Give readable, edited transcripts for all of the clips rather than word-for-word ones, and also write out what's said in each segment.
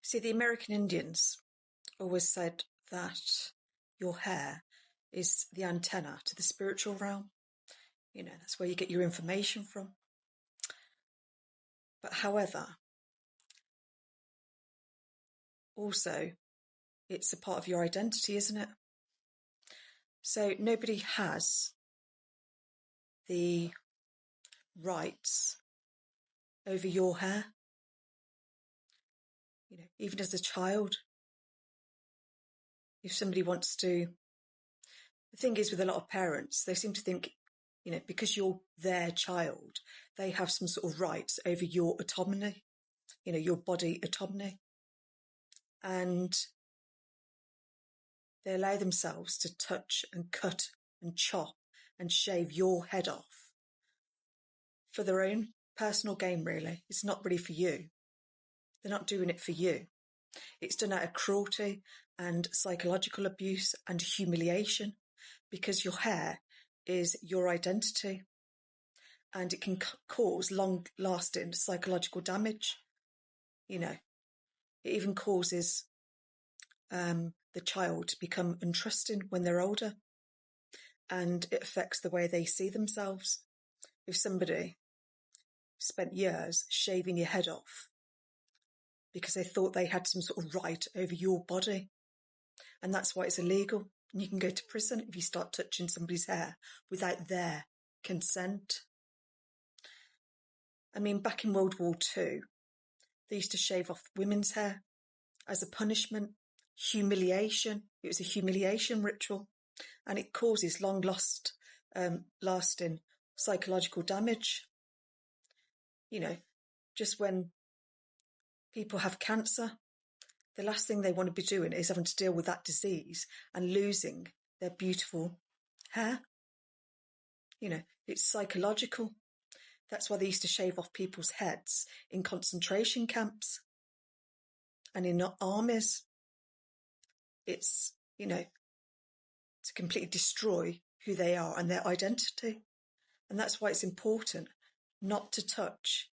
See, the American Indians always said that your hair is the antenna to the spiritual realm. You know, that's where you get your information from. But however, also, it's a part of your identity, isn't it? So nobody has the rights over your hair. You know, even as a child, if somebody wants to, the thing is with a lot of parents, they seem to think, you know, because you're their child, they have some sort of rights over your autonomy, you know, your body autonomy. And they allow themselves to touch and cut and chop and shave your head off for their own personal gain, really. It's not really for you. They're not doing it for you. It's done out of cruelty and psychological abuse and humiliation, because your hair is your identity and it can cause long-lasting psychological damage. You know, it even causes the child to become untrusting when they're older, and it affects the way they see themselves. If somebody spent years shaving your head off because they thought they had some sort of right over your body, and that's why it's illegal. And you can go to prison if you start touching somebody's hair without their consent. I mean, back in World War II, they used to shave off women's hair as a punishment, humiliation. It was a humiliation ritual, and it causes lasting psychological damage. You know, just when people have cancer, the last thing they want to be doing is having to deal with that disease and losing their beautiful hair. You know, it's psychological. That's why they used to shave off people's heads in concentration camps and in armies. It's, you know, to completely destroy who they are and their identity. And that's why it's important not to touch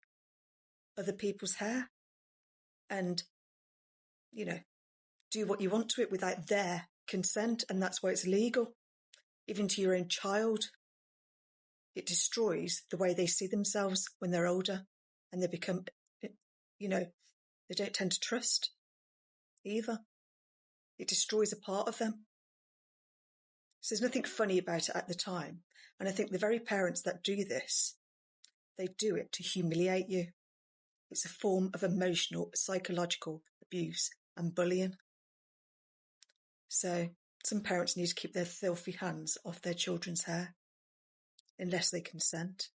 other people's hair and, you know, do what you want to it without their consent. And that's why it's illegal. Even to your own child, it destroys the way they see themselves when they're older, and they become, you know, they don't tend to trust either. It destroys a part of them. So there's nothing funny about it at the time. And I think the very parents that do this, they do it to humiliate you. It's a form of emotional, psychological abuse and bullying. So some parents need to keep their filthy hands off their children's hair unless they consent.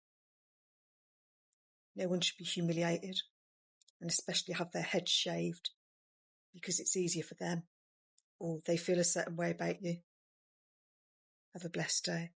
No one should be humiliated, and especially have their heads shaved because it's easier for them, or they feel a certain way about you. Have a blessed day.